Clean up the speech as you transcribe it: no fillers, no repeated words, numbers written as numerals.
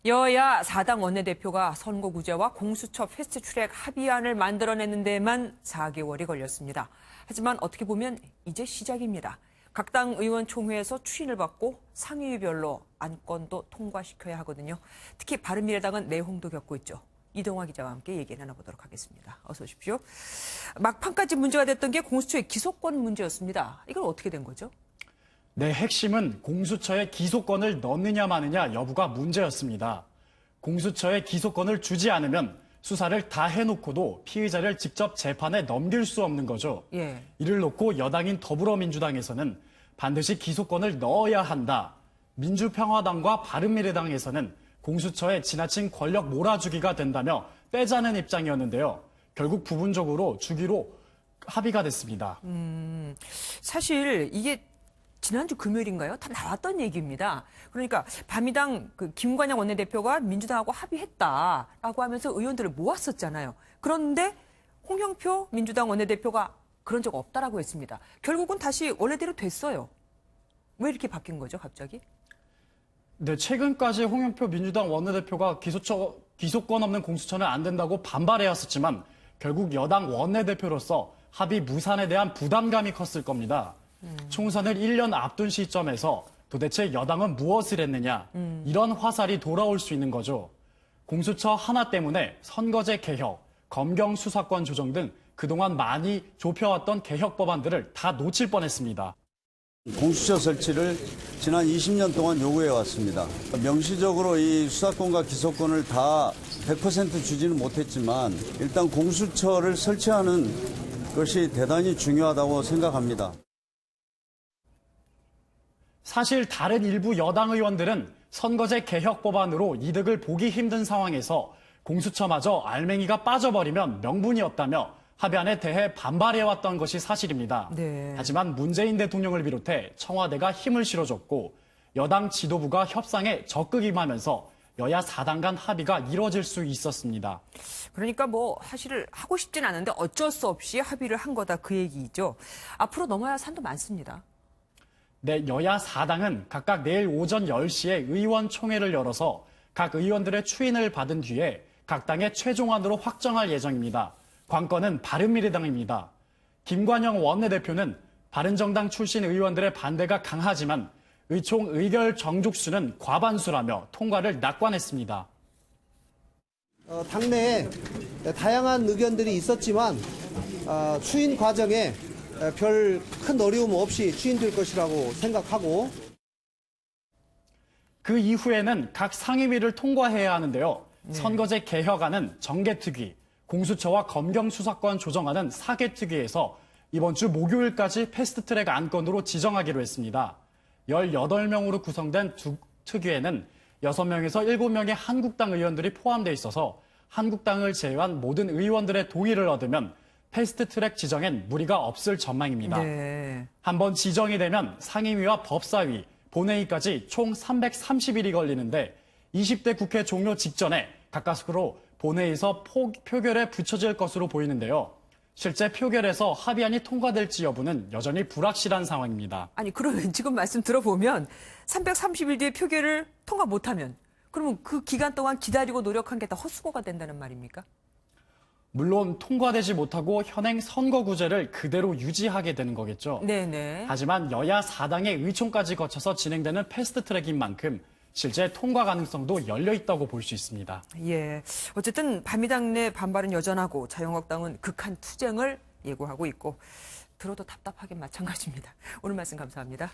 여야 4당 원내대표가 선거구제와 공수처 패스트트랙 합의안을 만들어내는 데만 4개월이 걸렸습니다. 하지만 어떻게 보면 이제 시작입니다. 각 당 의원총회에서 추인을 받고 상임위별로 안건도 통과시켜야 하거든요. 특히 바른미래당은 내홍도 겪고 있죠. 이동화 기자와 함께 얘기 나눠보도록 하겠습니다. 어서 오십시오. 막판까지 문제가 됐던 게 공수처의 기소권 문제였습니다. 이건 어떻게 된 거죠? 네, 핵심은 공수처에 기소권을 넣느냐 마느냐 여부가 문제였습니다. 공수처에 기소권을 주지 않으면 수사를 다 해놓고도 피의자를 직접 재판에 넘길 수 없는 거죠. 예. 이를 놓고 여당인 더불어민주당에서는 반드시 기소권을 넣어야 한다. 민주평화당과 바른미래당에서는 공수처에 지나친 권력 몰아주기가 된다며 빼자는 입장이었는데요. 결국 부분적으로 주기로 합의가 됐습니다. 사실 이게 지난주 금요일인가요? 다 나왔던 얘기입니다. 그러니까 바미당 김관영 원내대표가 민주당하고 합의했다라고 하면서 의원들을 모았었잖아요. 그런데 홍영표 민주당 원내대표가 그런 적 없다라고 했습니다. 결국은 다시 원래대로 됐어요. 왜 이렇게 바뀐 거죠, 갑자기? 네, 최근까지 홍영표 민주당 원내대표가 기소권 없는 공수처는 안 된다고 반발해왔었지만 결국 여당 원내대표로서 합의 무산에 대한 부담감이 컸을 겁니다. 총선을 1년 앞둔 시점에서 도대체 여당은 무엇을 했느냐 이런 화살이 돌아올 수 있는 거죠. 공수처 하나 때문에 선거제 개혁, 검경 수사권 조정 등 그동안 많이 좁혀왔던 개혁 법안들을 다 놓칠 뻔했습니다. 공수처 설치를 지난 20년 동안 요구해 왔습니다. 명시적으로 이 수사권과 기소권을 다 100% 주지는 못했지만 일단 공수처를 설치하는 것이 대단히 중요하다고 생각합니다. 사실 다른 일부 여당 의원들은 선거제 개혁 법안으로 이득을 보기 힘든 상황에서 공수처마저 알맹이가 빠져버리면 명분이 없다며 합의안에 대해 반발해왔던 것이 사실입니다. 네. 하지만 문재인 대통령을 비롯해 청와대가 힘을 실어줬고 여당 지도부가 협상에 적극 임하면서 여야 4당 간 합의가 이뤄질 수 있었습니다. 그러니까 사실 하고 싶진 않은데 어쩔 수 없이 합의를 한 거다 그 얘기죠. 앞으로 넘어야 할 산도 많습니다. 네, 여야 4당은 각각 내일 오전 10시에 의원총회를 열어서 각 의원들의 추인을 받은 뒤에 각 당의 최종안으로 확정할 예정입니다. 관건은 바른미래당입니다. 김관영 원내대표는 바른정당 출신 의원들의 반대가 강하지만 의총 의결 정족수는 과반수라며 통과를 낙관했습니다. 당내에 다양한 의견들이 있었지만 추인 과정에 별 큰 어려움 없이 추인될 것이라고 생각하고 그 이후에는 각 상임위를 통과해야 하는데요. 선거제 개혁안은 정개특위, 공수처와 검경 수사권 조정안은 사개특위에서 이번 주 목요일까지 패스트트랙 안건으로 지정하기로 했습니다. 18명으로 구성된 두 특위에는 6명에서 7명의 한국당 의원들이 포함되어 있어서 한국당을 제외한 모든 의원들의 동의를 얻으면 패스트트랙 지정엔 무리가 없을 전망입니다. 네. 한번 지정이 되면 상임위와 법사위, 본회의까지 총 330일이 걸리는데 20대 국회 종료 직전에 가까스로 본회의에서 표결에 붙여질 것으로 보이는데요. 실제 표결에서 합의안이 통과될지 여부는 여전히 불확실한 상황입니다. 아니 그러면 지금 말씀 들어보면 330일 뒤에 표결을 통과 못하면 그러면 그 기간 동안 기다리고 노력한 게 다 헛수고가 된다는 말입니까? 물론 통과되지 못하고 현행 선거구제를 그대로 유지하게 되는 거겠죠. 네네. 하지만 여야 4당의 의총까지 거쳐서 진행되는 패스트트랙인 만큼 실제 통과 가능성도 열려 있다고 볼 수 있습니다. 예. 어쨌든 바미당 내 반발은 여전하고 자유한국당은 극한 투쟁을 예고하고 있고 들어도 답답하긴 마찬가지입니다. 오늘 말씀 감사합니다.